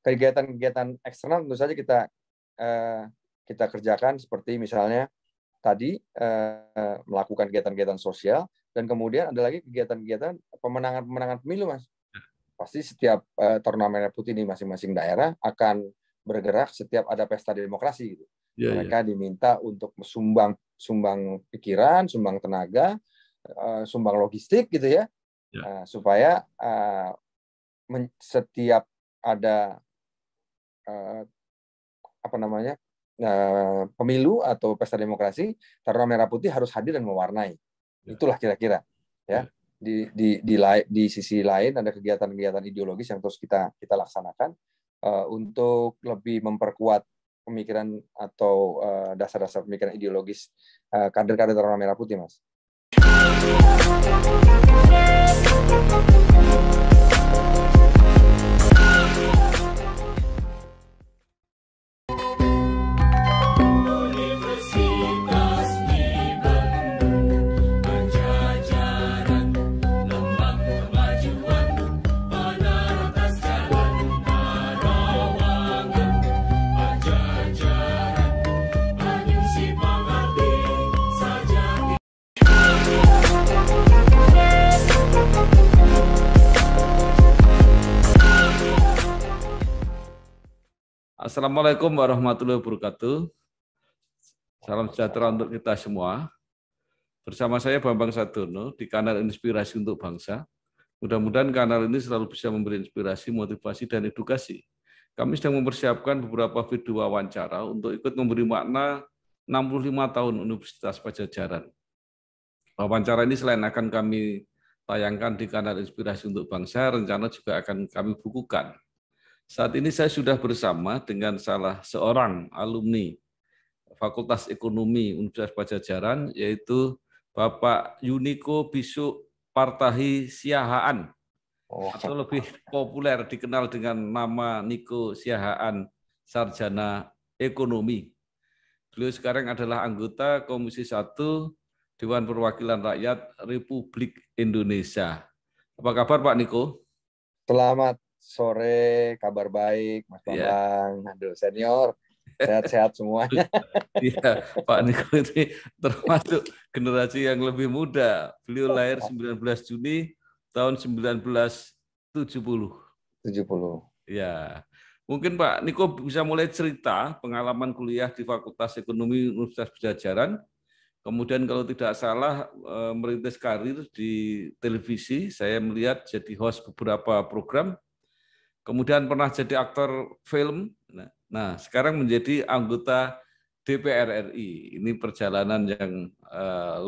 kegiatan-kegiatan eksternal tentu saja kita kerjakan, seperti misalnya tadi melakukan kegiatan-kegiatan sosial, dan kemudian ada lagi kegiatan-kegiatan pemenangan pemilu, Mas. Pasti setiap turnamen putih di masing-masing daerah akan bergerak setiap ada pesta demokrasi gitu. Mereka diminta untuk sumbang pikiran, sumbang tenaga, sumbang logistik gitu ya. Supaya setiap ada pemilu atau pesta demokrasi, Taruna Merah Putih harus hadir dan mewarnai. Itulah kira-kira ya. Di sisi lain ada kegiatan-kegiatan ideologis yang terus kita laksanakan untuk lebih memperkuat pemikiran atau dasar-dasar pemikiran ideologis kader-kader Taruna Merah Putih, Mas. Assalamualaikum warahmatullahi wabarakatuh. Salam sejahtera untuk kita semua. Bersama saya Bambang Sadurno di kanal Inspirasi untuk Bangsa. Mudah-mudahan kanal ini selalu bisa memberi inspirasi, motivasi, dan edukasi. Kami sedang mempersiapkan beberapa video wawancara untuk ikut memberi makna 65 tahun Universitas Padjadjaran. Wawancara ini selain akan kami tayangkan di kanal Inspirasi untuk Bangsa, rencana juga akan kami bukukan. Saat ini saya sudah bersama dengan salah seorang alumni Fakultas Ekonomi Universitas Padjadjaran, yaitu Bapak Yuniko Bisuk Partahi Siahaan, atau lebih populer dikenal dengan nama Niko Siahaan, Sarjana Ekonomi. Beliau sekarang adalah anggota Komisi 1 Dewan Perwakilan Rakyat Republik Indonesia. Apa kabar Pak Niko? Selamat sore, kabar baik, Mas Bambang. Aduh, senior, sehat-sehat semuanya. Iya, Pak Niko ini termasuk generasi yang lebih muda. Beliau lahir 19 Juni tahun 1970. Ya, mungkin Pak Niko bisa mulai cerita pengalaman kuliah di Fakultas Ekonomi Universitas Padjadjaran. Kemudian kalau tidak salah merintis karir di televisi, saya melihat jadi host beberapa program. Kemudian pernah jadi aktor film, nah sekarang menjadi anggota DPR RI. Ini perjalanan yang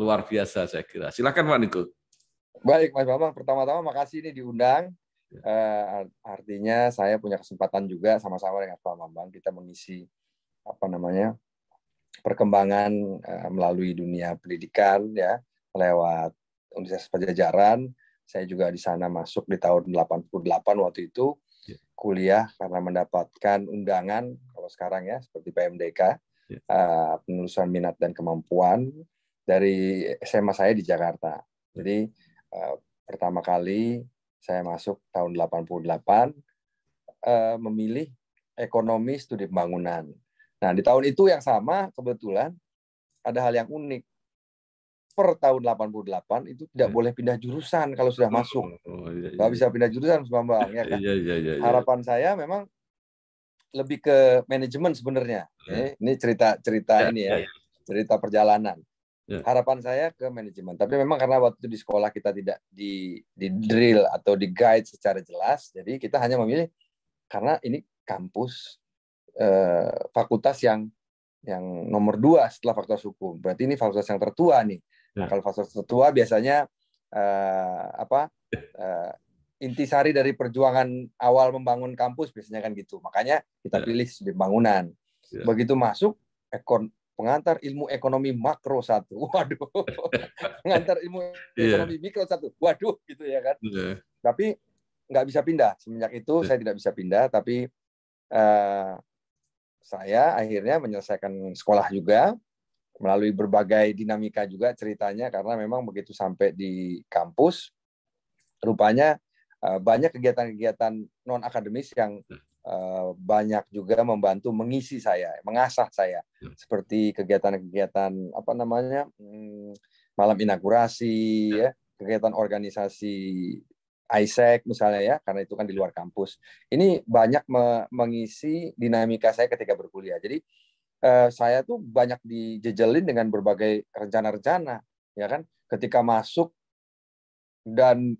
luar biasa saya kira. Silakan Pak Niko. Baik Mas Bambang, pertama-tama makasih ini diundang. Artinya saya punya kesempatan juga sama-sama dengan Pak Bambang kita mengisi perkembangan melalui dunia pendidikan ya lewat Universitas Padjadjaran. Saya juga di sana masuk di tahun 88 waktu itu. Kuliah karena mendapatkan undangan kalau sekarang ya seperti PMDK, penelusuran minat dan kemampuan dari SMA saya di Jakarta. Jadi pertama kali saya masuk tahun 88 memilih ekonomi studi pembangunan. Nah di tahun itu yang sama kebetulan ada hal yang unik. Per tahun 88 itu tidak boleh pindah jurusan kalau sudah masuk. Nggak bisa pindah jurusan, Mas Bambang. Ya kan? Harapan saya memang lebih ke manajemen sebenarnya. Ini cerita ini ya, cerita perjalanan. Harapan saya ke manajemen. Tapi memang karena waktu itu di sekolah kita tidak di drill atau di guide secara jelas, jadi kita hanya memilih karena ini kampus fakultas yang nomor 2 setelah fakultas hukum. Berarti ini fakultas yang tertua nih. Nah, kalau fakultas tertua biasanya intisari dari perjuangan awal membangun kampus biasanya kan gitu. Makanya kita pilih studi bangunan. Begitu masuk pengantar ilmu ekonomi makro 1. Waduh. Pengantar ilmu ekonomi mikro 1. Waduh gitu ya kan. Tapi nggak bisa pindah. Semenjak itu saya tidak bisa pindah, tapi saya akhirnya menyelesaikan sekolah juga melalui berbagai dinamika juga ceritanya, karena memang begitu sampai di kampus rupanya banyak kegiatan-kegiatan non akademis yang banyak juga membantu mengisi saya, mengasah saya, seperti kegiatan-kegiatan apa namanya, malam inaugurasi, ya, kegiatan organisasi ISEC misalnya, ya, karena itu kan di luar kampus. Ini banyak mengisi dinamika saya ketika berkuliah. Jadi saya tuh banyak dijejelin dengan berbagai rencana-rencana, ya kan. Ketika masuk dan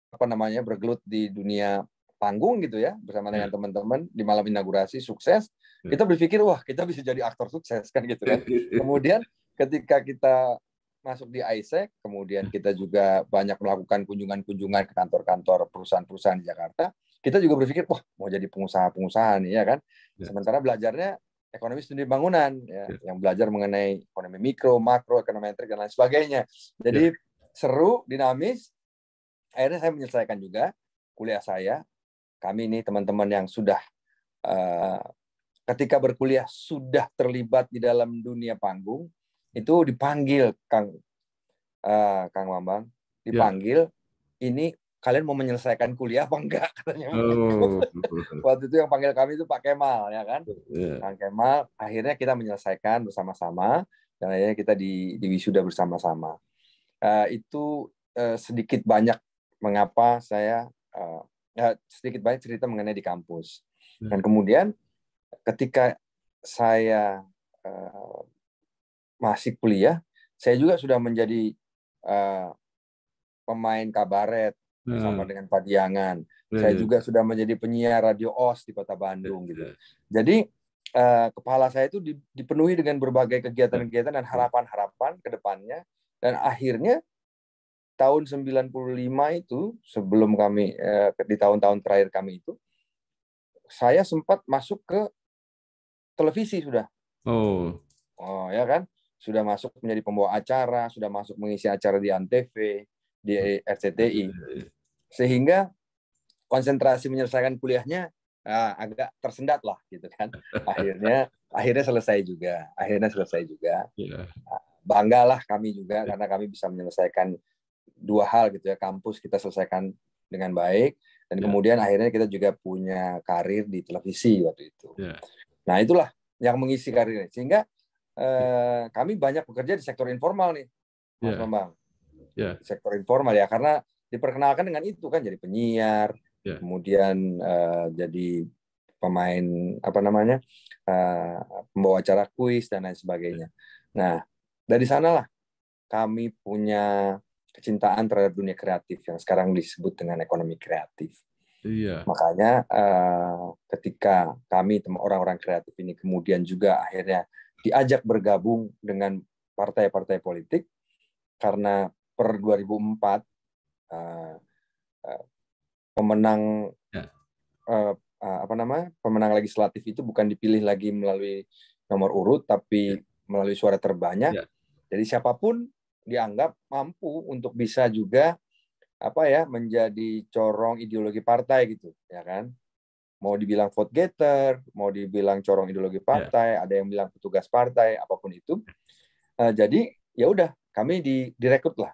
apa namanya bergelut di dunia panggung gitu ya, bersama dengan teman-teman di malam inaugurasi sukses, kita berpikir wah kita bisa jadi aktor sukses kan gitu kan. Kemudian ketika kita masuk di ISEC, kemudian kita juga banyak melakukan kunjungan-kunjungan ke kantor-kantor perusahaan-perusahaan di Jakarta, kita juga berpikir wah mau jadi pengusaha-pengusaha nih ya kan. Sementara belajarnya ekonomi studi bangunan ya, yang belajar mengenai ekonomi mikro, makro, ekonometrik dan lain sebagainya. Jadi seru, dinamis. Akhirnya saya menyelesaikan juga kuliah saya. Kami ini teman-teman yang sudah ketika berkuliah sudah terlibat di dalam dunia panggung, itu dipanggil Kang Bambang, dipanggil, ini kalian mau menyelesaikan kuliah apa enggak katanya. Waktu itu yang panggil kami itu Pak Kemal ya kan. Kang Kemal, akhirnya kita menyelesaikan bersama-sama dan akhirnya kita di wisuda bersama-sama. Itu sedikit banyak mengapa saya sedikit banyak cerita mengenai di kampus. Dan kemudian ketika saya masih kuliah, saya juga sudah menjadi pemain kabaret bersama dengan Pak Diangan. Saya juga sudah menjadi penyiar radio OS di Kota Bandung gitu. Jadi kepala saya itu dipenuhi dengan berbagai kegiatan-kegiatan dan harapan-harapan ke depannya, dan akhirnya tahun 95 itu, sebelum kami di tahun-tahun terakhir kami itu, saya sempat masuk ke televisi sudah. Oh ya kan, sudah masuk menjadi pembawa acara, sudah masuk mengisi acara di ANTV, di RCTI, sehingga konsentrasi menyelesaikan kuliahnya agak tersendat lah gitu kan. Akhirnya selesai juga. Banggalah kami juga karena kami bisa menyelesaikan dua hal gitu ya, kampus kita selesaikan dengan baik, dan kemudian akhirnya kita juga punya karir di televisi waktu itu. Nah itulah yang mengisi karirnya, sehingga kami banyak bekerja di sektor informal nih, Mas Bambang. Sektor informal ya, karena diperkenalkan dengan itu kan, jadi penyiar, kemudian jadi pemain apa namanya, pembawa acara kuis dan lain sebagainya. Nah dari sanalah kami punya kecintaan terhadap dunia kreatif yang sekarang disebut dengan ekonomi kreatif. Makanya ketika kami orang-orang kreatif ini kemudian juga akhirnya diajak bergabung dengan partai-partai politik, karena per 2004 pemenang pemenang legislatif itu bukan dipilih lagi melalui nomor urut tapi melalui suara terbanyak. Jadi siapapun dianggap mampu untuk bisa juga menjadi corong ideologi partai gitu ya kan. Mau dibilang vote getter, mau dibilang corong ideologi partai, ada yang bilang petugas partai, apapun itu. Jadi ya udah, kami direkrut lah.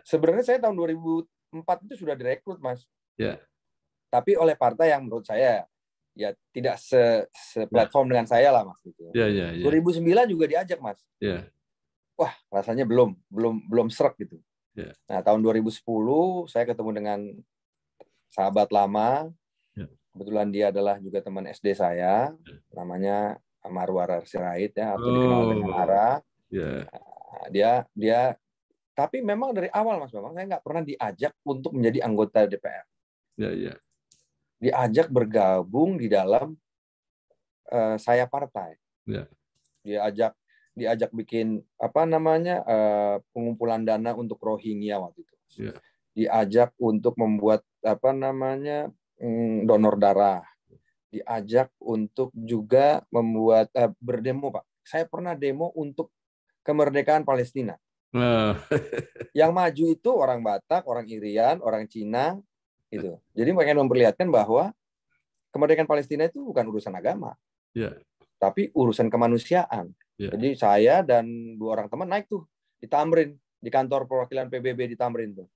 Sebenarnya saya tahun 2004 itu sudah direkrut, Mas. Tapi oleh partai yang menurut saya ya tidak seplatform dengan saya lah, Mas gitu. 2009 juga diajak, Mas. Wah, rasanya belum srek gitu. Nah, tahun 2010 saya ketemu dengan sahabat lama. Kebetulan dia adalah juga teman SD saya, namanya Marwar Sirait ya, atau dikenal dengan Ara. Dia tapi memang dari awal, Mas Bambang, saya nggak pernah diajak untuk menjadi anggota DPR. Diajak bergabung di dalam saya partai. Diajak bikin pengumpulan dana untuk Rohingya waktu itu. Diajak untuk membuat donor darah. Diajak untuk juga membuat berdemo, Pak. Saya pernah demo untuk kemerdekaan Palestina. Yang maju itu orang Batak, orang Irian, orang Cina, itu. Jadi pengen memperlihatkan bahwa kemerdekaan Palestina itu bukan urusan agama, tapi urusan kemanusiaan. Jadi saya dan 2 orang teman naik tuh di Tamrin, di kantor perwakilan PBB di Tamrin tuh.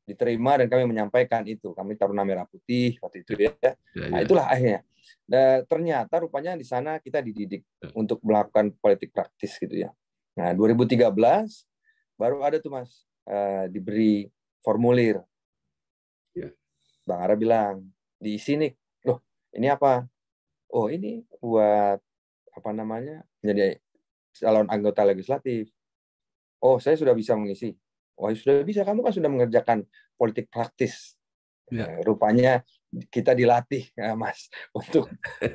Diterima dan kami menyampaikan itu. Kami Taruna Merah Putih waktu itu ya. Nah, itulah akhirnya. Dan ternyata rupanya di sana kita dididik untuk melakukan politik praktis gitu ya. Nah, 2013 baru ada tuh Mas diberi formulir. Bang Ara bilang, diisi nih. Loh, ini apa? Oh, ini buat apa namanya? Menjadi calon anggota legislatif. Oh, saya sudah bisa mengisi. Oh, sudah bisa. Kamu kan sudah mengerjakan politik praktis. Rupanya kita dilatih, ya, Mas,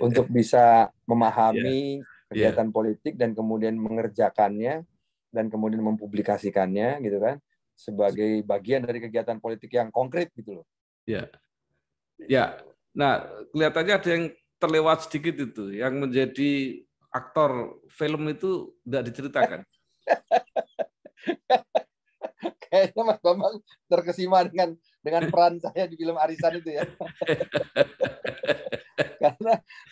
untuk bisa memahami kegiatan politik dan kemudian mengerjakannya dan kemudian mempublikasikannya, gitu kan, sebagai bagian dari kegiatan politik yang konkret, gitu loh. Ya. Nah, kelihatannya ada yang terlewat sedikit itu, yang menjadi aktor film itu tidak diceritakan. Kayaknya Mas Bambang terkesima dengan peran saya di film Arisan itu ya.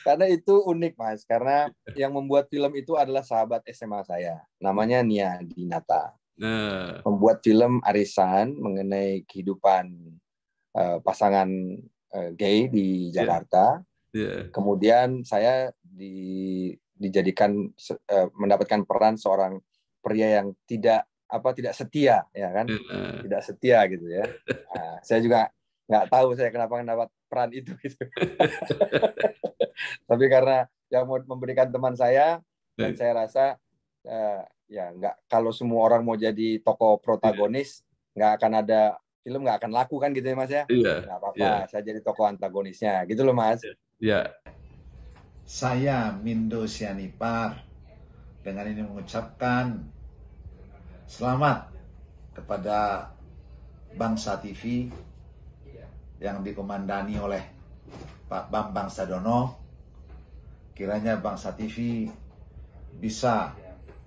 karena itu unik Mas, karena yang membuat film itu adalah sahabat SMA saya, namanya Nia Dinata. Membuat film Arisan mengenai kehidupan pasangan gay di Jakarta. Kemudian saya dijadikan mendapatkan peran seorang pria yang tidak setia, ya kan, tidak setia gitu ya. Nah, saya juga nggak tahu saya kenapa mendapat peran itu gitu. Tapi karena yang mau memberikan teman saya, dan saya rasa ya nggak, kalau semua orang mau jadi tokoh protagonis, nggak akan ada film, nggak akan laku kan gitu ya Mas ya. Nggak apa-apa, saya jadi tokoh antagonisnya gitu loh Mas. Saya Mindo Sianipar dengan ini mengucapkan selamat kepada Bangsa TV yang dikomandani oleh Pak Bambang Sadono. Kiranya Bangsa TV bisa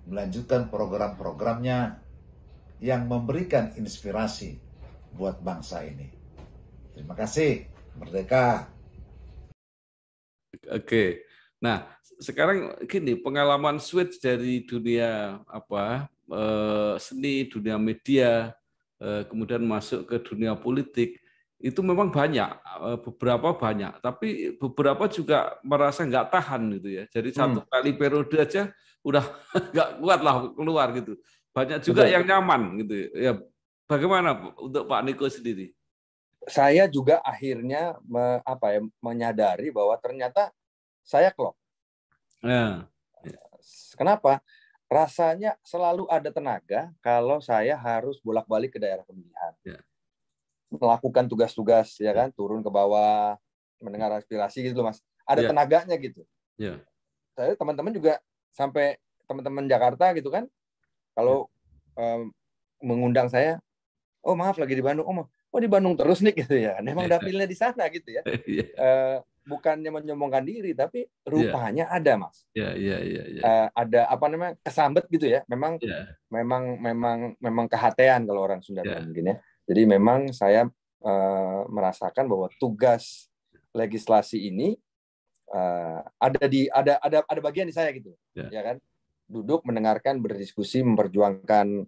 melanjutkan program-programnya yang memberikan inspirasi buat bangsa ini. Terima kasih. Merdeka. Oke. Nah, sekarang gini, pengalaman switch dari dunia seni, dunia media, kemudian masuk ke dunia politik, itu memang banyak, beberapa banyak, tapi beberapa juga merasa nggak tahan gitu ya. Jadi satu kali periode aja udah nggak kuat lah keluar gitu. Banyak juga yang nyaman gitu ya. Bagaimana untuk Pak Niko sendiri? Saya juga akhirnya menyadari bahwa ternyata saya klop. Kenapa? Rasanya selalu ada tenaga kalau saya harus bolak-balik ke daerah pemilihan. Melakukan tugas-tugas, ya kan, turun ke bawah, mendengar aspirasi gitu loh Mas. Ada tenaganya gitu. Saya teman-teman juga, sampai teman-teman Jakarta gitu kan, kalau mengundang saya, oh maaf lagi di Bandung, oh di Bandung terus nih gitu ya. Memang dapilnya di sana gitu ya. Bukannya menyombongkan diri, tapi rupanya ada Mas. Ada kesambet gitu ya. Memang kehatean kalau orang Sunda mungkin ya. Jadi memang saya merasakan bahwa tugas legislasi ini ada bagian di saya gitu, ya kan. Duduk, mendengarkan, berdiskusi, memperjuangkan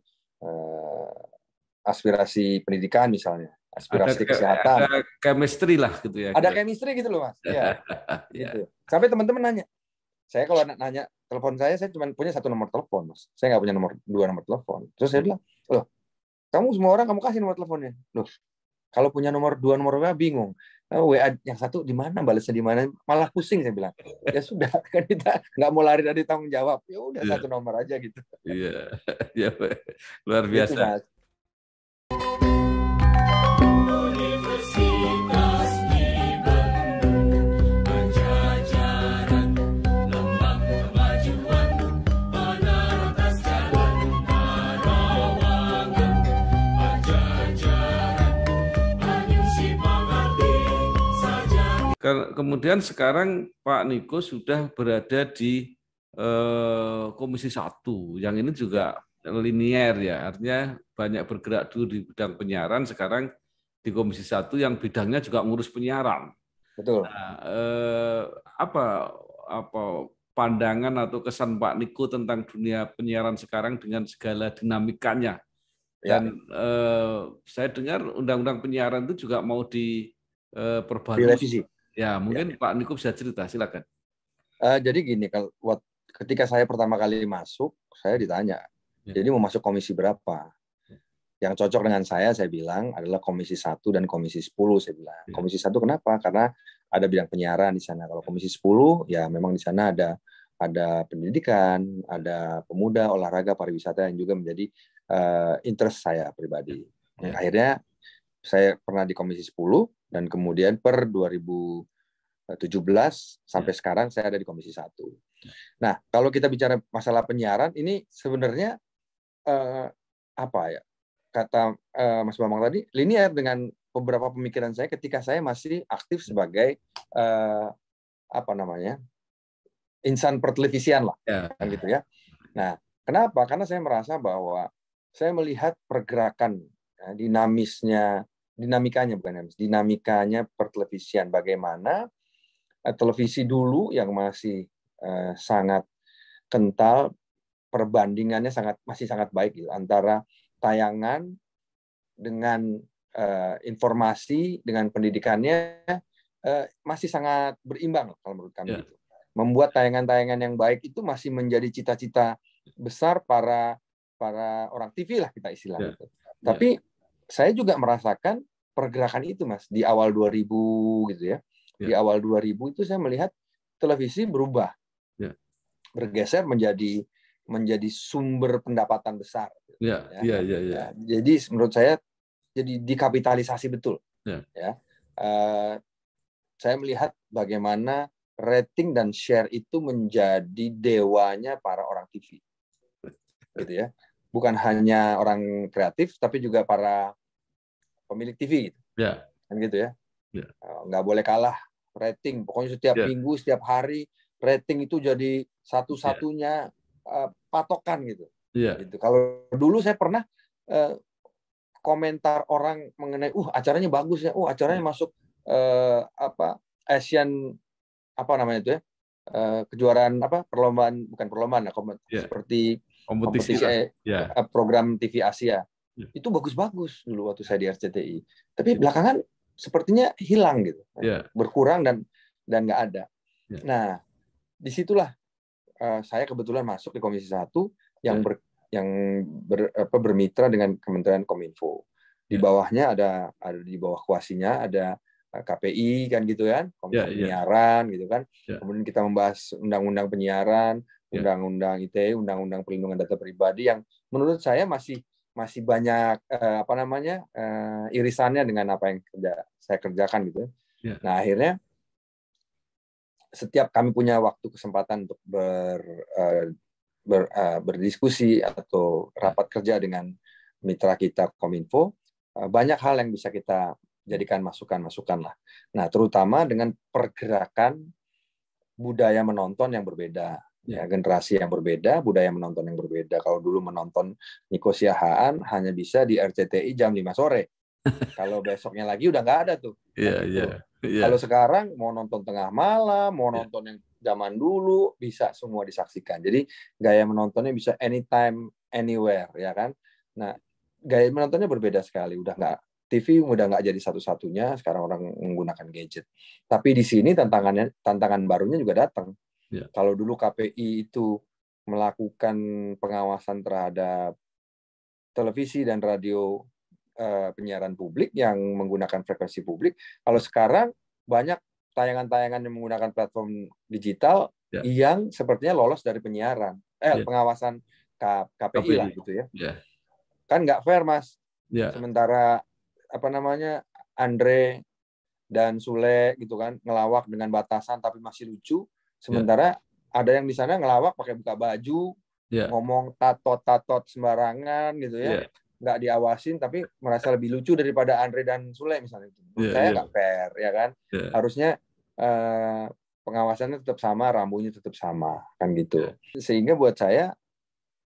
aspirasi pendidikan misalnya, aspirasi kesehatan. Ada chemistry lah gitu ya. Ada chemistry gitu loh Mas. Ya. Gitu. Sampai teman-teman nanya. Saya kalau nanya telepon saya cuma punya satu nomor telepon Mas. Saya nggak punya dua nomor telepon. Terus saya bilang, loh, kamu semua orang kamu kasih nomor teleponnya. Loh, kalau punya dua nomor WA bingung. WA yang satu di mana, balasnya di mana, malah pusing saya bilang. Ya sudah, kan kita nggak mau lari dari tanggung jawab. Ya udah satu nomor aja gitu. Iya, luar biasa. Gitu, Mas. Kemudian sekarang Pak Niko sudah berada di Komisi 1, yang ini juga linier ya, artinya banyak bergerak dulu di bidang penyiaran, sekarang di Komisi 1 yang bidangnya juga ngurus penyiaran. Betul. Nah, apa pandangan atau kesan Pak Niko tentang dunia penyiaran sekarang dengan segala dinamikanya Dan saya dengar undang-undang penyiaran itu juga mau diperbarui. Direvisi. Ya, mungkin Pak Niko bisa cerita, silakan. Jadi gini, ketika saya pertama kali masuk, saya ditanya, jadi mau masuk komisi berapa? Yang cocok dengan saya bilang adalah komisi 1 dan komisi 10, saya bilang. Komisi 1 kenapa? Karena ada bidang penyiaran di sana. Kalau komisi 10, ya memang di sana ada pendidikan, ada pemuda, olahraga, pariwisata yang juga menjadi interest saya pribadi. Akhirnya saya pernah di komisi 10 dan kemudian per 2017 sampai sekarang saya ada di komisi 1. Nah, kalau kita bicara masalah penyiaran, ini sebenarnya apa ya? Kata Mas Bambang tadi, linear dengan beberapa pemikiran saya ketika saya masih aktif sebagai insan pertelevisian lah, kan gitu ya. Nah, kenapa? Karena saya merasa bahwa saya melihat pergerakan dinamikanya pertelevisian, bagaimana televisi dulu yang masih sangat kental, perbandingannya masih sangat baik gitu, antara tayangan dengan informasi dengan pendidikannya masih sangat berimbang kalau menurut kami. Gitu. Membuat tayangan-tayangan yang baik itu masih menjadi cita-cita besar para orang TV lah kita istilahnya. Tapi saya juga merasakan pergerakan itu, Mas, di awal 2000 gitu ya. Di awal 2000 itu saya melihat televisi berubah. Bergeser menjadi sumber pendapatan besar. Jadi menurut saya jadi dikapitalisasi betul. Saya melihat bagaimana rating dan share itu menjadi dewanya para orang TV, gitu ya. Bukan hanya orang kreatif, tapi juga para pemilik TV, gitu. Kan gitu ya. Nggak boleh kalah rating. Pokoknya setiap minggu, setiap hari rating itu jadi satu-satunya patokan gitu. Gitu. Kalau dulu saya pernah komentar orang mengenai, acaranya bagus ya, acaranya masuk Asian kejuaraan perlombaan seperti kompetisi program TV Asia. Itu bagus-bagus dulu waktu saya di RCTI. Tapi belakangan sepertinya hilang gitu. Berkurang dan nggak ada. Nah, disitulah saya kebetulan masuk di Komisi 1 yang bermitra dengan Kementerian Kominfo. Di bawahnya ada di bawah kuasinya ada KPI kan gitu kan, Komisi Penyiaran gitu kan. Kemudian kita membahas undang-undang penyiaran, undang-undang ITE, undang-undang perlindungan data pribadi yang menurut saya masih banyak irisannya dengan apa yang saya kerjakan gitu. Nah, akhirnya setiap kami punya waktu kesempatan untuk berdiskusi atau rapat kerja dengan mitra kita Kominfo, banyak hal yang bisa kita jadikan masukan-masukan lah. Nah, terutama dengan pergerakan budaya menonton yang berbeda, generasi yang berbeda, budaya menonton yang berbeda. Kalau dulu menonton Nico Siahaan hanya bisa di RCTI jam 5 sore. Kalau besoknya lagi udah nggak ada tuh. Kalau sekarang mau nonton tengah malam, mau nonton yang zaman dulu, bisa semua disaksikan. Jadi gaya menontonnya bisa anytime, anywhere, ya kan? Nah, gaya menontonnya berbeda sekali. TV udah nggak jadi satu-satunya, sekarang orang menggunakan gadget. Tapi di sini tantangan barunya juga datang. Kalau dulu KPI itu melakukan pengawasan terhadap televisi dan radio penyiaran publik yang menggunakan frekuensi publik, kalau sekarang banyak tayangan-tayangan yang menggunakan platform digital yang sepertinya lolos dari penyiaran, pengawasan KPI lah gitu ya. Kan nggak fair, Mas. Sementara Andre dan Sule gitu kan ngelawak dengan batasan tapi masih lucu, sementara ada yang di sana ngelawak pakai buka baju, ngomong tatot sembarangan gitu ya, nggak diawasin tapi merasa lebih lucu daripada Andre dan Sule misalnya. Menurut saya nggak fair, ya kan. Harusnya pengawasannya tetap sama, rambunya tetap sama, kan gitu. Sehingga buat saya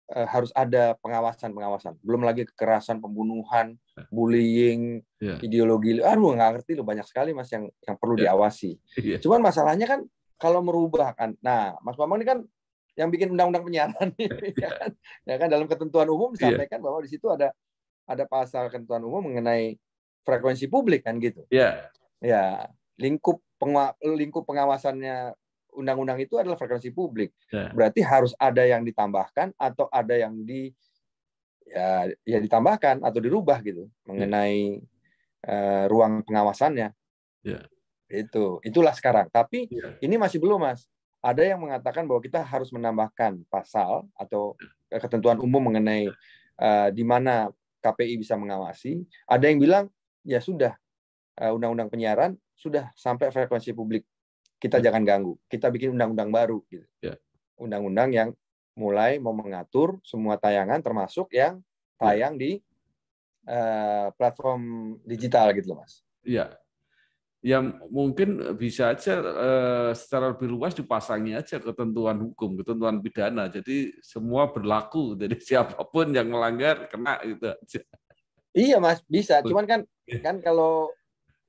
harus ada pengawasan. Belum lagi kekerasan, pembunuhan, bullying, ideologi. Nggak ngerti loh, banyak sekali, Mas, yang perlu diawasi. Cuman masalahnya kan kalau merubah kan. Nah, Mas Bambang ini kan yang bikin undang-undang penyiaran ya kan dalam ketentuan umum disampaikan bahwa di situ ada ada pasal ketentuan umum mengenai frekuensi publik kan gitu. Ya. Ya, lingkup pengawasannya undang-undang itu adalah frekuensi publik. Ya. Berarti harus ada yang ditambahkan atau ada yang ditambahkan atau dirubah gitu mengenai ruang pengawasannya. Ya. Itulah sekarang. Tapi ini masih belum, Mas. Ada yang mengatakan bahwa kita harus menambahkan pasal atau ketentuan umum mengenai di mana KPI bisa mengawasi. Ada yang bilang ya sudah, undang-undang penyiaran sudah sampai frekuensi publik, kita jangan ganggu, kita bikin undang-undang baru gitu. Undang-undang yang mulai mau mengatur semua tayangan termasuk yang tayang di platform digital gitu loh, Mas. Iya. Ya mungkin bisa aja secara lebih luas dipasangi aja ketentuan hukum, ketentuan pidana. Jadi semua berlaku, jadi siapapun yang melanggar kena gitu aja. Iya, Mas, bisa. Cuman kan kalau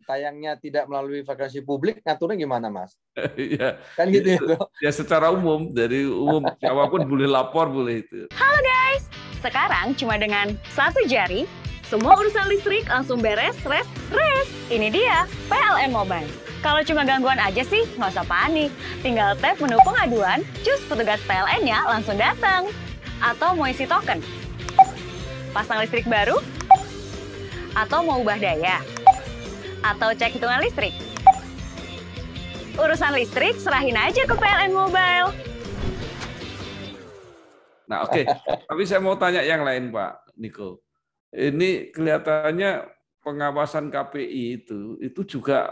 tayangnya tidak melalui frekuensi publik, ngaturnya gimana, Mas? Iya. Kan gitu itu. Ya secara umum, dari umum siapapun boleh lapor, boleh itu. Halo guys, sekarang cuma dengan satu jari semua urusan listrik langsung beres, res. Ini dia, PLN Mobile. Kalau cuma gangguan aja sih, nggak usah panik. Tinggal tap menu pengaduan, cus petugas PLN-nya langsung datang. Atau mau isi token? Pasang listrik baru? Atau mau ubah daya? Atau cek hitungan listrik? Urusan listrik, serahin aja ke PLN Mobile. Nah, oke. Tapi saya mau tanya yang lain, Pak Niko. Ini kelihatannya pengawasan KPI itu juga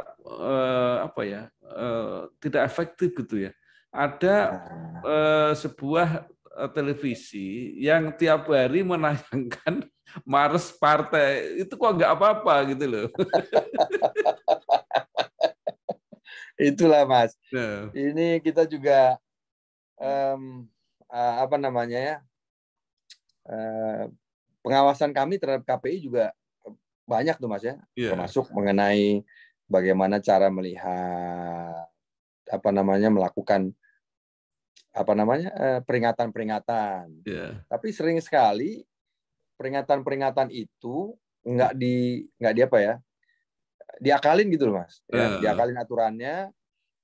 tidak efektif gitu ya. Ada sebuah televisi yang tiap hari menayangkan Mars Partai, itu kok nggak apa-apa gitu loh. Itulah, Mas. Nah. Ini kita juga pengawasan kami terhadap KPI juga banyak tuh, Mas ya. Termasuk mengenai bagaimana cara melihat melakukan peringatan-peringatan. Tapi sering sekali peringatan-peringatan itu diakalin gitu loh, Mas. Diakalin aturannya.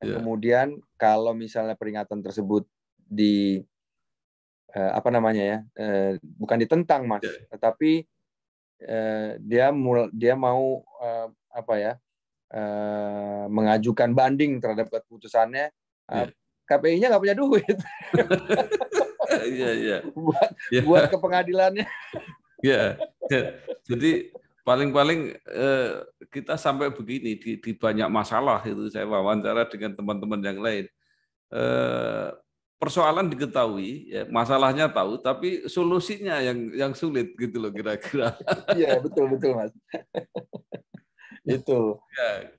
Kemudian kalau misalnya peringatan tersebut bukan ditentang, Mas, tetapi dia mau mengajukan banding terhadap keputusannya. KPI-nya nggak punya duit buat ke pengadilannya. Jadi paling-paling kita sampai begini di banyak masalah itu, saya wawancara dengan teman-teman yang lain. Persoalan diketahui, ya, masalahnya tahu, tapi solusinya yang sulit gitu loh kira-kira. Iya, betul Mas. Itu. Ya.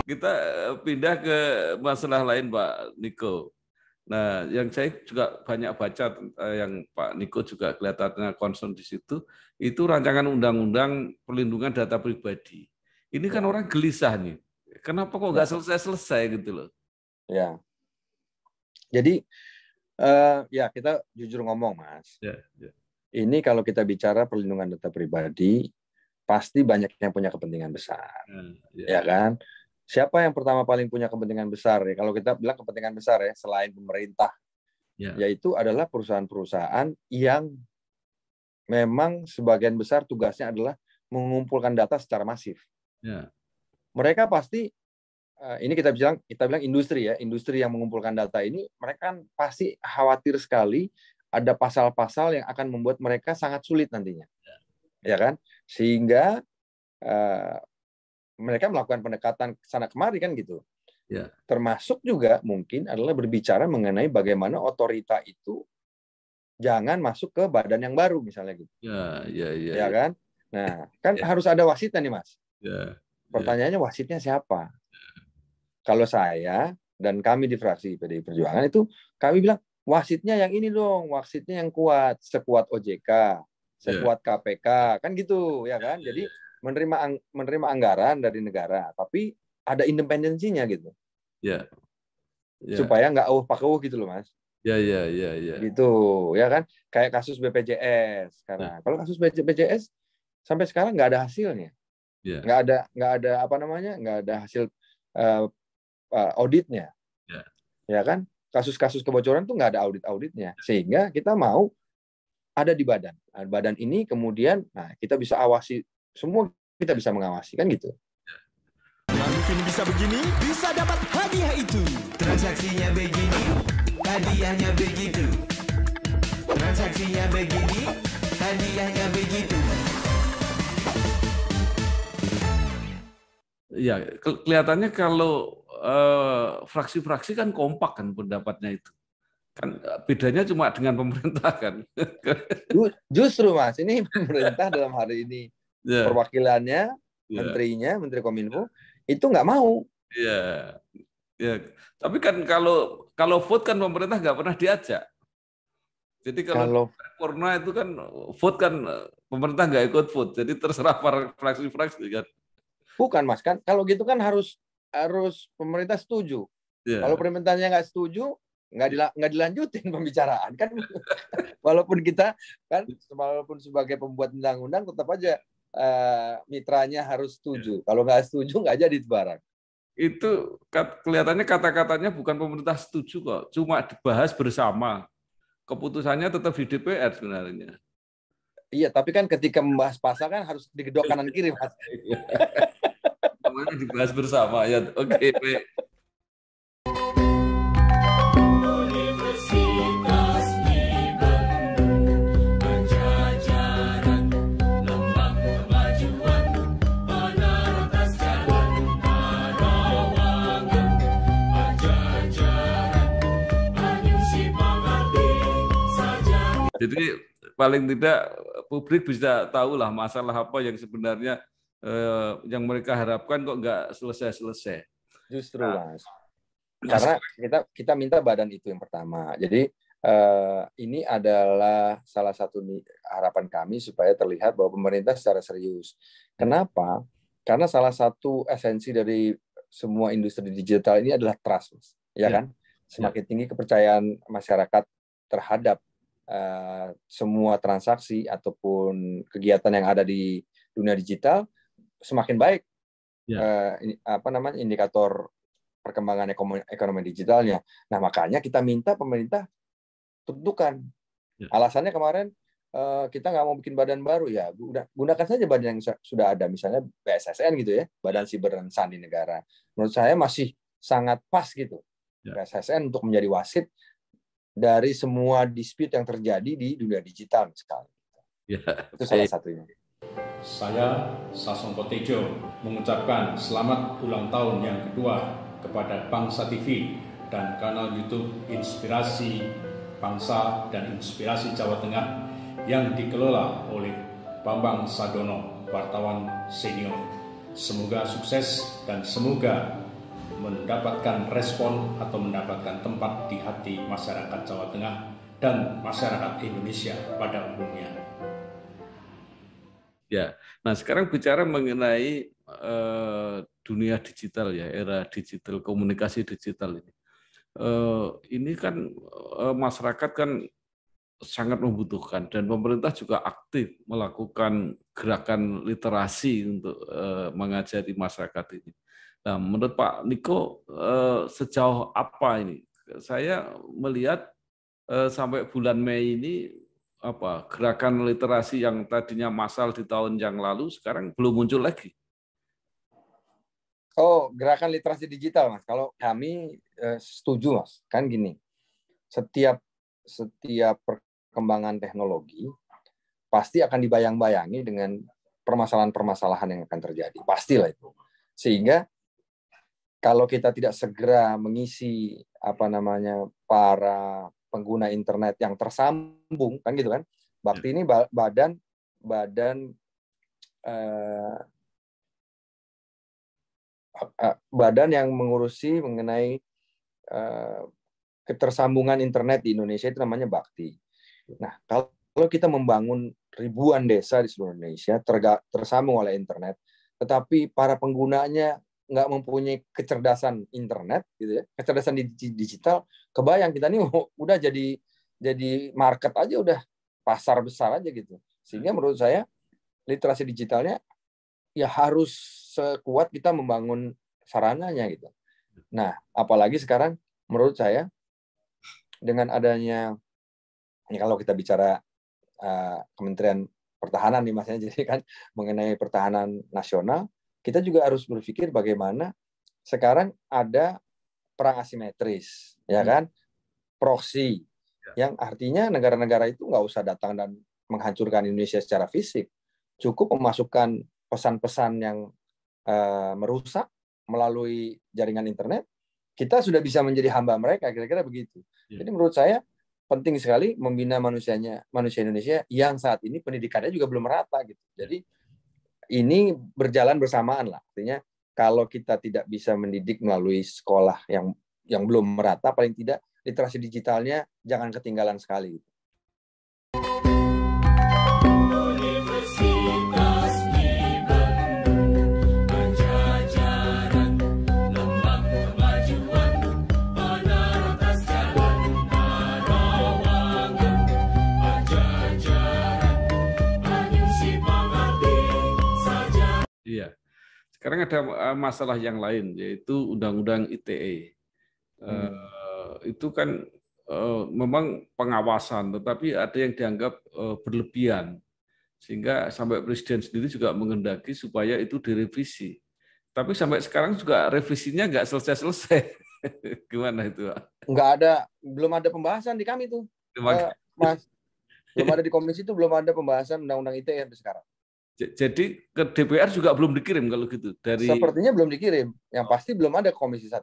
Kita pindah ke masalah lain, Pak Niko. Nah, yang saya juga banyak baca yang Pak Niko juga kelihatannya concern di situ, itu rancangan undang-undang perlindungan data pribadi. Ini kan orang gelisah nih. Kenapa kok nggak selesai-selesai gitu loh? Ya. Jadi kita jujur ngomong, Mas. Ini kalau kita bicara perlindungan data pribadi, pasti banyak yang punya kepentingan besar. Ya kan? Siapa yang pertama paling punya kepentingan besar ya? Kalau kita bilang kepentingan besar ya, selain pemerintah, yaitu adalah perusahaan-perusahaan yang memang sebagian besar tugasnya adalah mengumpulkan data secara masif. Mereka pasti, ini kita bilang industri ya, industri yang mengumpulkan data ini, mereka kan pasti khawatir sekali ada pasal-pasal yang akan membuat mereka sangat sulit nantinya, ya kan? Sehingga mereka melakukan pendekatan sana kemari kan gitu. Termasuk juga mungkin adalah berbicara mengenai bagaimana otorita itu jangan masuk ke badan yang baru misalnya gitu. Ya kan? Nah, kan harus ada wasitnya nih, Mas. Pertanyaannya wasitnya siapa? Kalau saya dan kami di fraksi PDI Perjuangan itu kami bilang wasitnya yang ini dong, wasitnya yang kuat, sekuat OJK, sekuat KPK, kan gitu ya kan. Jadi menerima anggaran dari negara, tapi ada independensinya gitu. Ya. Supaya nggak pakai gitu loh, Mas. Ya. Gitu ya kan. Kayak kasus BPJS sekarang. Kalau kasus BPJS sampai sekarang nggak ada hasilnya. Nggak ada apa namanya, nggak ada hasil auditnya. Ya kan. Kasus-kasus kebocoran tuh nggak ada auditnya, sehingga kita mau ada di badan. Nah, badan ini kemudian, nah kita bisa awasi, semua kita bisa mengawasi kan gitu. Mungkin bisa begini, bisa dapat hadiah itu. Transaksinya begini, hadiahnya begitu. Transaksinya begini, hadiahnya begitu. Ya, kelihatannya kalau fraksi-fraksi kan kompak kan pendapatnya itu. Kan bedanya cuma dengan pemerintah kan. Justru Mas, ini pemerintah dalam hari ini perwakilannya, menterinya, Menteri Kominfo itu nggak mau. Iya. Ya. Tapi kan kalau vote kan pemerintah nggak pernah diajak. Jadi kalau Purna itu kan vote kan pemerintah nggak ikut vote. Jadi terserah para fraksi-fraksi kan. Bukan Mas, kan kalau gitu kan harus pemerintah setuju. Kalau pemerintahnya nggak setuju, nggak dilanjutin pembicaraan kan. Walaupun kita kan, walaupun sebagai pembuat undang-undang tetap aja mitranya harus setuju. Kalau nggak setuju nggak jadi barang. Itu kelihatannya kata-katanya bukan pemerintah setuju kok, cuma dibahas bersama. Keputusannya tetap di DPR sebenarnya. Iya, tapi kan ketika membahas pasal kan harus digedok kanan kiri, Mas. Namanya dibahas bersama ya. Oke, baik. Jadi paling tidak publik bisa tahulah masalah apa yang sebenarnya yang mereka harapkan kok nggak selesai-selesai. Justru Mas. Karena kita minta badan itu yang pertama. Jadi ini adalah salah satu harapan kami supaya terlihat bahwa pemerintah secara serius. Kenapa? Karena salah satu esensi dari semua industri digital ini adalah trust, Mas. Ya kan? Semakin tinggi kepercayaan masyarakat terhadap semua transaksi ataupun kegiatan yang ada di dunia digital, semakin baik indikator perkembangan ekonomi digitalnya. Nah, makanya kita minta pemerintah tentukan. Alasannya kemarin kita nggak mau bikin badan baru, ya gunakan saja badan yang sudah ada, misalnya BSSN gitu ya, Badan Siber dan Sandi Negara. Menurut saya masih sangat pas gitu, BSSN untuk menjadi wasit dari semua dispute yang terjadi di dunia digital misalnya. Itu salah satunya. Saya, Sasongko Tejo, mengucapkan selamat ulang tahun yang kedua kepada Bangsa TV dan kanal YouTube Inspirasi Bangsa dan Inspirasi Jawa Tengah yang dikelola oleh Bambang Sadono, wartawan senior. Semoga sukses dan semoga mendapatkan respon atau mendapatkan tempat di hati masyarakat Jawa Tengah dan masyarakat Indonesia pada umumnya. Ya, nah sekarang bicara mengenai dunia digital ya, era digital, komunikasi digital ini. Ini kan masyarakat kan sangat membutuhkan dan pemerintah juga aktif melakukan gerakan literasi untuk mengajari masyarakat ini. Nah, menurut Pak Niko, sejauh apa ini? Saya melihat sampai bulan Mei ini gerakan literasi yang tadinya massal di tahun yang lalu sekarang belum muncul lagi. Oh, gerakan literasi digital, Mas. Kalau kami setuju, Mas. Kan gini, setiap perkembangan teknologi pasti akan dibayang-bayangi dengan permasalahan-permasalahan yang akan terjadi. Pastilah itu. Sehingga kalau kita tidak segera mengisi para pengguna internet yang tersambung, kan gitu kan? Bakti ini badan yang mengurusi mengenai ketersambungan internet di Indonesia itu namanya bakti. Nah, kalau kita membangun ribuan desa di seluruh Indonesia tersambung oleh internet, tetapi para penggunanya nggak mempunyai kecerdasan internet, gitu ya, kecerdasan digital, kebayang kita nih udah jadi market aja, udah pasar besar aja gitu. Sehingga menurut saya literasi digitalnya ya harus sekuat kita membangun sarananya gitu. Nah, apalagi sekarang menurut saya dengan adanya, ini kalau kita bicara Kementerian Pertahanan nih Mas, jadi kan mengenai pertahanan nasional, kita juga harus berpikir bagaimana sekarang ada perang asimetris, ya kan, proksi, yang artinya negara-negara itu nggak usah datang dan menghancurkan Indonesia secara fisik, cukup memasukkan pesan-pesan yang merusak melalui jaringan internet, kita sudah bisa menjadi hamba mereka, kira-kira begitu. Jadi menurut saya penting sekali membina manusia Indonesia yang saat ini pendidikannya juga belum merata gitu. Jadi ini berjalan bersamaan lah. Artinya kalau kita tidak bisa mendidik melalui sekolah yang belum merata, paling tidak literasi digitalnya jangan ketinggalan sekali. Iya. Sekarang ada masalah yang lain, yaitu Undang-Undang ITE. Itu kan memang pengawasan, tetapi ada yang dianggap berlebihan. Sehingga sampai Presiden sendiri juga menghendaki supaya itu direvisi. Tapi sampai sekarang juga revisinya nggak selesai-selesai. Gimana itu, Pak? Belum ada pembahasan di kami tuh, Mas. Belum ada di komisi itu, belum ada pembahasan Undang-Undang ITE sampai sekarang. Jadi ke DPR juga belum dikirim kalau gitu. Sepertinya belum dikirim. Yang pasti belum ada Komisi 1.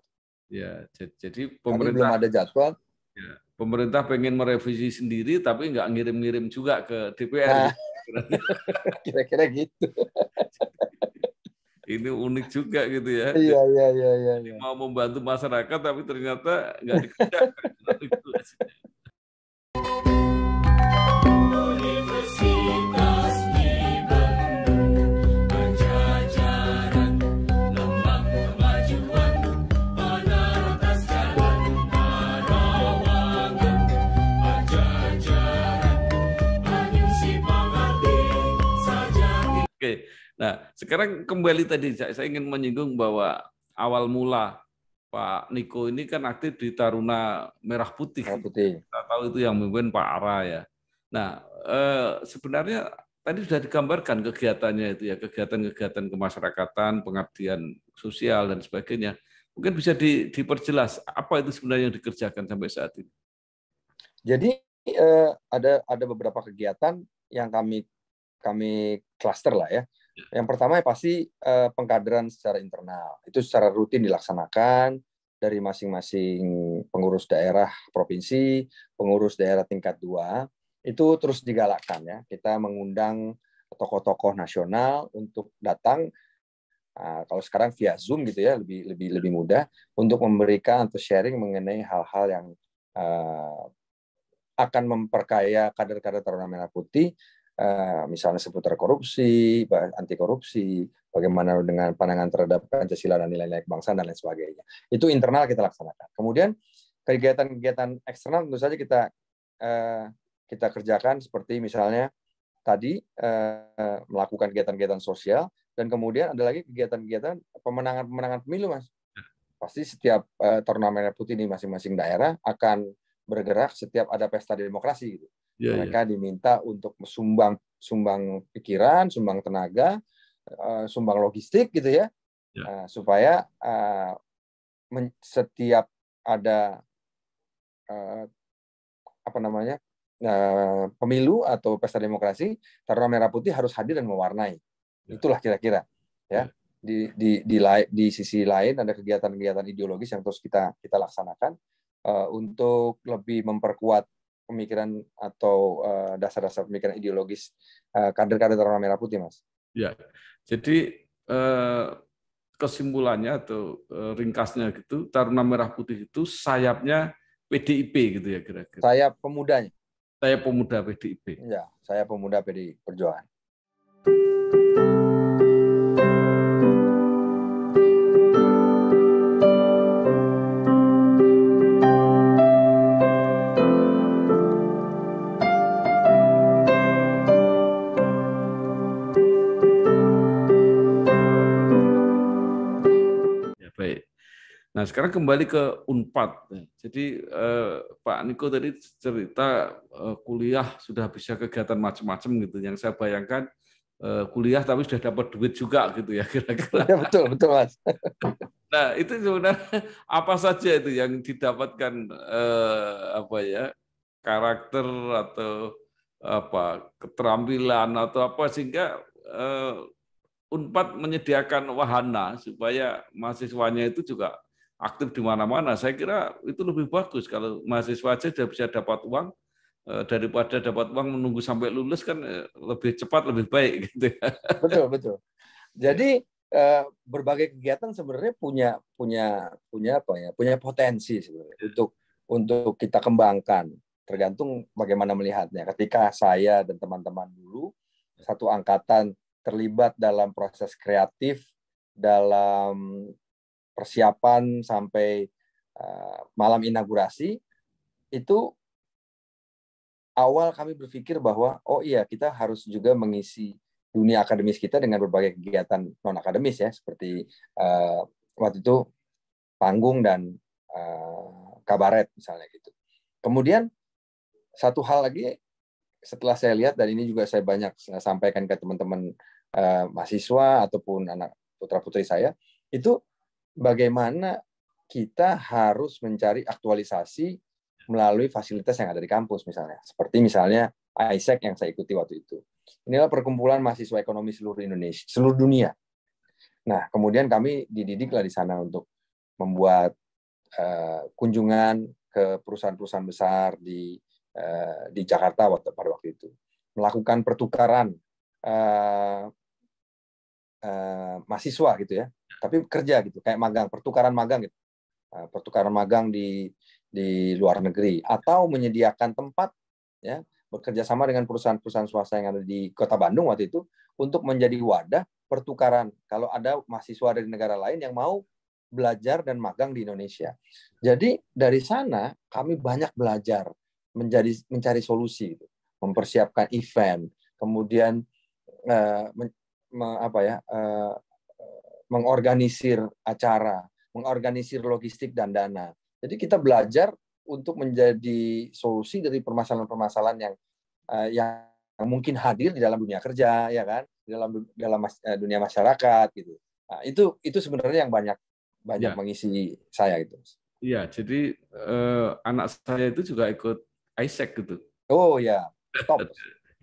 Ya, jadi pemerintah belum ada jadwal. Ya, pemerintah pengen merevisi sendiri tapi nggak ngirim-ngirim juga ke DPR. Nah, kira-kira gitu. Ini unik juga gitu ya. Iya. Mau membantu masyarakat tapi ternyata nggak dikerjakan. Oke, nah sekarang kembali tadi saya ingin menyinggung bahwa awal mula Pak Niko ini kan aktif di Taruna Merah Putih. Kita tahu itu yang memimpin Pak Ara ya. Nah sebenarnya tadi sudah digambarkan kegiatannya itu ya, kegiatan-kegiatan kemasyarakatan, pengabdian sosial dan sebagainya. Mungkin bisa diperjelas apa itu sebenarnya yang dikerjakan sampai saat ini. Jadi ada beberapa kegiatan yang kami klaster lah ya. Yang pertama pasti pengkaderan secara internal. Itu secara rutin dilaksanakan dari masing-masing pengurus daerah provinsi, pengurus daerah tingkat 2. Itu terus digalakkan ya. Kita mengundang tokoh-tokoh nasional untuk datang, kalau sekarang via Zoom gitu ya, lebih mudah untuk memberikan atau sharing mengenai hal-hal yang akan memperkaya kader-kader Taruna Merah Putih. Misalnya seputar korupsi, anti korupsi, bagaimana dengan pandangan terhadap Pancasila dan nilai-nilai kebangsaan dan lain sebagainya. Itu internal kita laksanakan. Kemudian kegiatan-kegiatan eksternal tentu saja kita kerjakan seperti misalnya tadi melakukan kegiatan-kegiatan sosial, dan kemudian ada lagi kegiatan-kegiatan pemenangan pemilu, Mas. Pasti setiap Taruna Merah Putih di masing-masing daerah akan bergerak setiap ada pesta demokrasi gitu. Mereka diminta untuk sumbang pikiran, sumbang tenaga, sumbang logistik gitu ya, supaya setiap ada pemilu atau pesta demokrasi, Taruna Merah Putih harus hadir dan mewarnai. Itulah kira-kira ya. Di sisi lain ada kegiatan-kegiatan ideologis yang terus kita laksanakan untuk lebih memperkuat pemikiran atau dasar-dasar pemikiran ideologis kader-kader Taruna Merah Putih, Mas. Ya, jadi kesimpulannya atau ringkasnya gitu, Taruna Merah Putih itu sayapnya PDIP gitu ya kira-kira. Saya pemudanya. Saya pemuda PDIP. Ya, saya pemuda PDI Perjuangan. Ya, baik. Nah, sekarang kembali ke Unpad. Jadi Pak Niko tadi cerita kuliah sudah bisa kegiatan macam-macam gitu. Yang saya bayangkan kuliah tapi sudah dapat duit juga gitu ya kira-kira. Ya, betul Mas. Nah, itu sebenarnya apa saja itu yang didapatkan karakter atau keterampilan atau apa sehingga Unpad menyediakan wahana supaya mahasiswanya itu juga aktif di mana-mana. Saya kira itu lebih bagus kalau mahasiswa saja sudah bisa dapat uang daripada dapat uang menunggu sampai lulus kan lebih cepat lebih baik gitu ya. Betul. Jadi berbagai kegiatan sebenarnya punya potensi sebenarnya untuk kita kembangkan. Tergantung bagaimana melihatnya. Ketika saya dan teman-teman dulu satu angkatan terlibat dalam proses kreatif, dalam persiapan sampai malam inaugurasi, itu awal kami berpikir bahwa oh iya kita harus juga mengisi dunia akademis kita dengan berbagai kegiatan non akademis ya, seperti waktu itu panggung dan kabaret misalnya gitu. Kemudian satu hal lagi setelah saya lihat, dan ini juga saya banyak sampaikan ke teman-teman mahasiswa ataupun anak putra-putri saya, itu bagaimana kita harus mencari aktualisasi melalui fasilitas yang ada di kampus misalnya. Seperti misalnya ISEC yang saya ikuti waktu itu. Inilah perkumpulan mahasiswa ekonomi seluruh Indonesia, seluruh dunia. Nah, kemudian kami dididiklah di sana untuk membuat kunjungan ke perusahaan-perusahaan besar di Jakarta pada waktu itu. Melakukan pertukaran mahasiswa gitu ya, tapi kerja gitu, kayak magang, pertukaran magang gitu, pertukaran magang di luar negeri, atau menyediakan tempat ya, bekerja sama dengan perusahaan-perusahaan swasta yang ada di Kota Bandung waktu itu untuk menjadi wadah pertukaran kalau ada mahasiswa dari negara lain yang mau belajar dan magang di Indonesia. Jadi dari sana kami banyak belajar mencari solusi, gitu. Mempersiapkan event, kemudian mengorganisir acara, mengorganisir logistik dan dana. Jadi kita belajar untuk menjadi solusi dari permasalahan-permasalahan yang mungkin hadir di dalam dunia kerja, ya kan, di dalam dunia masyarakat gitu. Nah, itu sebenarnya yang banyak ya mengisi saya itu. Iya, jadi anak saya itu juga ikut ISEC gitu. Oh ya, top.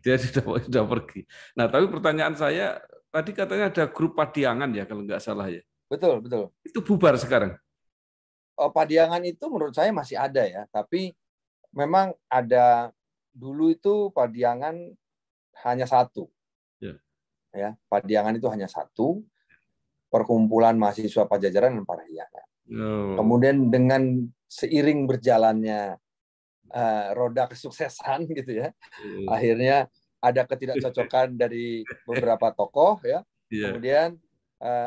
Dia sudah pergi. Nah, tapi pertanyaan saya tadi katanya ada grup Padiangan ya kalau nggak salah ya. Betul. Itu bubar sekarang. Padiangan itu menurut saya masih ada ya, tapi memang ada dulu itu Padiangan hanya satu. Ya, Padiangan itu hanya satu, perkumpulan mahasiswa Pajajaran dan Parahyangan. Kemudian dengan seiring berjalannya roda kesuksesan gitu ya, akhirnya ada ketidakcocokan dari beberapa tokoh ya. Kemudian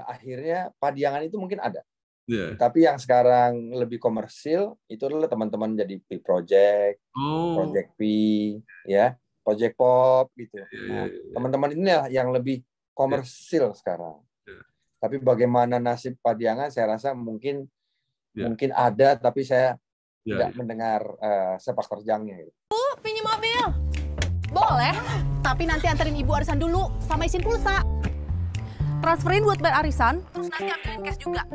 akhirnya Padiangan itu mungkin ada. Tapi yang sekarang lebih komersil itu adalah teman-teman jadi P Project, Project P, ya, Project Pop gitu. Nah, teman-teman ini yang lebih komersil sekarang. Tapi bagaimana nasib Padiangan, saya rasa mungkin ada, tapi saya tidak mendengar sepak terjangnya. Bu, pinjam mobil. Boleh, tapi nanti anterin ibu arisan dulu sama isin pulsa. Transferin buat bayar arisan, terus nanti ambilin cash juga.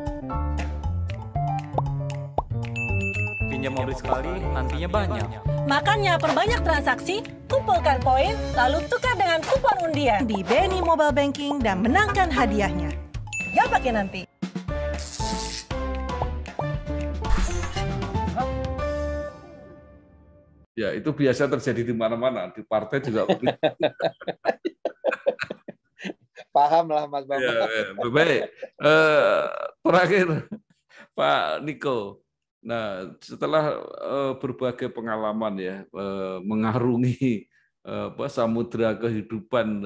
Pinjam mobil sekali, nantinya banyak. Makanya perbanyak transaksi, kumpulkan poin, lalu tukar dengan kupon undian di BNI Mobile Banking dan menangkan hadiahnya. Ya pakai nanti. Ya, itu biasa terjadi di mana-mana, di partai juga. Paham lah Mas Bambang. Ya, baik. Terakhir Pak Niko, Nah, setelah berbagai pengalaman ya mengarungi samudra kehidupan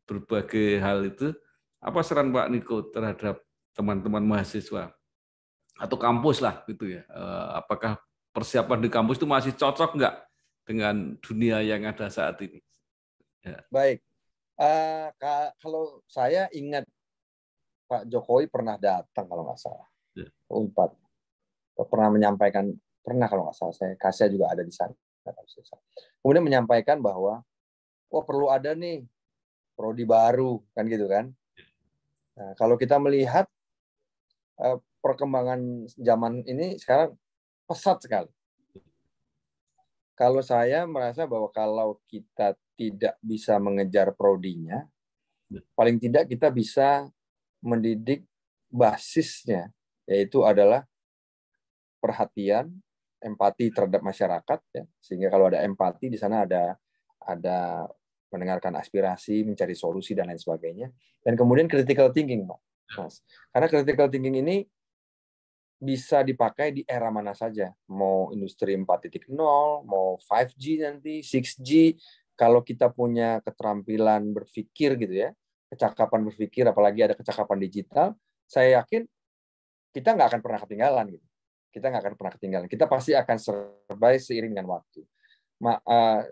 berbagai hal itu, apa saran Pak Niko terhadap teman-teman mahasiswa atau kampus lah gitu ya? Apakah persiapan di kampus itu masih cocok nggak dengan dunia yang ada saat ini? Ya. Baik, kalau saya ingat Pak Jokowi pernah datang kalau nggak salah, Unpad pernah menyampaikan, pernah kalau nggak salah, saya juga ada di sana. Kemudian menyampaikan bahwa, perlu ada nih prodi baru, kan gitu kan. Nah, kalau kita melihat perkembangan zaman ini sekarang pesat sekali. Kalau saya merasa bahwa kalau kita tidak bisa mengejar prodinya, paling tidak kita bisa mendidik basisnya, yaitu adalah perhatian, empati terhadap masyarakat, ya. Sehingga kalau ada empati di sana ada mendengarkan aspirasi, mencari solusi dan lain sebagainya. Dan kemudian critical thinking, Mas. Karena critical thinking ini bisa dipakai di era mana saja, mau industri 4.0, mau 5G nanti, 6G. Kalau kita punya keterampilan berpikir gitu ya, kecakapan berpikir, apalagi ada kecakapan digital, saya yakin kita nggak akan pernah ketinggalan gitu. Kita nggak akan pernah ketinggalan. Kita pasti akan survive seiring dengan waktu.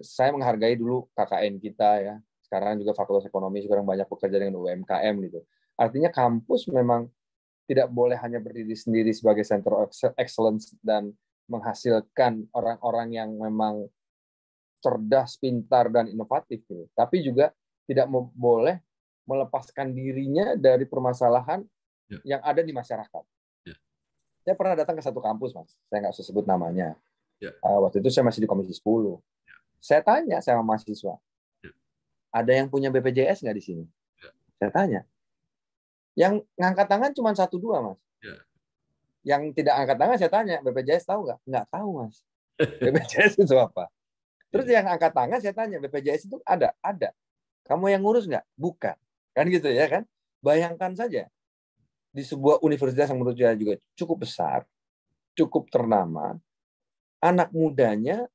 Saya menghargai dulu KKN kita ya. Sekarang juga Fakultas Ekonomi sekarang banyak bekerja dengan UMKM gitu. Artinya kampus memang tidak boleh hanya berdiri sendiri sebagai center of excellence dan menghasilkan orang-orang yang memang cerdas, pintar dan inovatif gitu. Tapi juga tidak boleh melepaskan dirinya dari permasalahan yang ada di masyarakat. Saya pernah datang ke satu kampus, Mas. Saya nggak usah sebut namanya. Waktu itu saya masih di Komisi 10. Saya tanya sama mahasiswa, ada yang punya BPJS nggak di sini? Saya tanya. Yang ngangkat tangan cuma 1-2, Mas. Yang tidak angkat tangan saya tanya, BPJS tahu nggak? Nggak tahu, Mas. BPJS itu apa? Terus yang angkat tangan saya tanya, BPJS itu ada? Ada. Kamu yang ngurus nggak? Bukan. Kan gitu ya kan? Bayangkan saja. Di sebuah universitas yang menurut saya juga cukup besar, cukup ternama, anak mudanya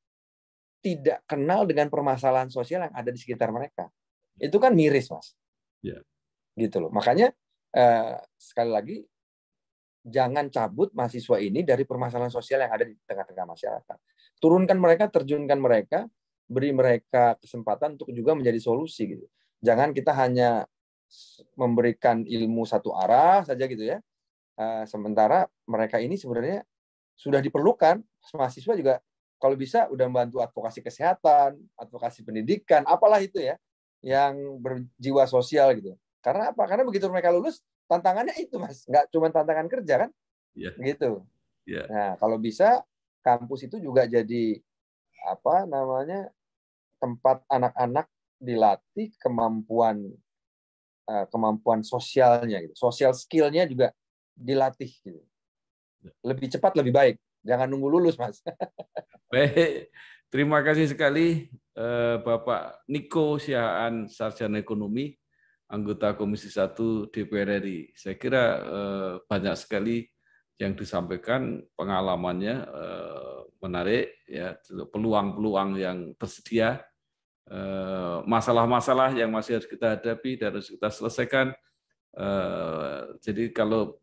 tidak kenal dengan permasalahan sosial yang ada di sekitar mereka. Itu kan miris, Mas. Gitu loh. Makanya, sekali lagi, jangan cabut mahasiswa ini dari permasalahan sosial yang ada di tengah-tengah masyarakat. Turunkan mereka, terjunkan mereka, beri mereka kesempatan untuk juga menjadi solusi. Gitu. Jangan kita hanya memberikan ilmu satu arah saja gitu ya. Sementara mereka ini sebenarnya sudah diperlukan, mahasiswa juga kalau bisa udah membantu advokasi kesehatan, advokasi pendidikan, apalah itu ya, yang berjiwa sosial gitu. Karena apa? Karena begitu mereka lulus, tantangannya itu, Mas. Nggak cuma tantangan kerja kan? Gitu. Nah, kalau bisa kampus itu juga jadi tempat anak-anak dilatih kemampuan sosialnya gitu. Social skill-nya juga dilatih gitu. Lebih cepat lebih baik. Jangan nunggu lulus, Mas. Baik. Terima kasih sekali Bapak Niko Siahaan, Sarjana Ekonomi, anggota Komisi 1 DPR RI. Saya kira banyak sekali yang disampaikan, pengalamannya menarik ya, peluang-peluang yang tersedia, masalah-masalah yang masih harus kita hadapi dan harus kita selesaikan. Jadi kalau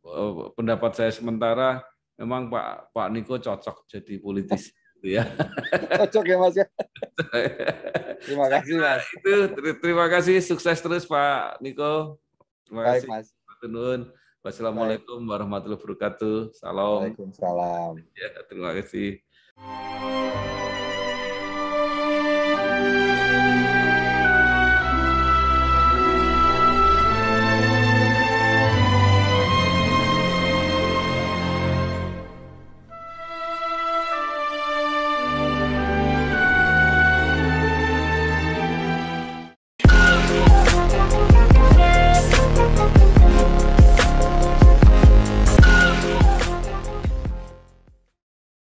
pendapat saya sementara, memang Pak Niko cocok jadi politisi, ya. Cocok ya, Mas ya. Terima kasih, Mas. Terima kasih, sukses terus Pak Niko. Terima kasih, Mas. Wassalamualaikum warahmatullahi wabarakatuh. Salam. Waalaikumsalam. Ya, terima kasih.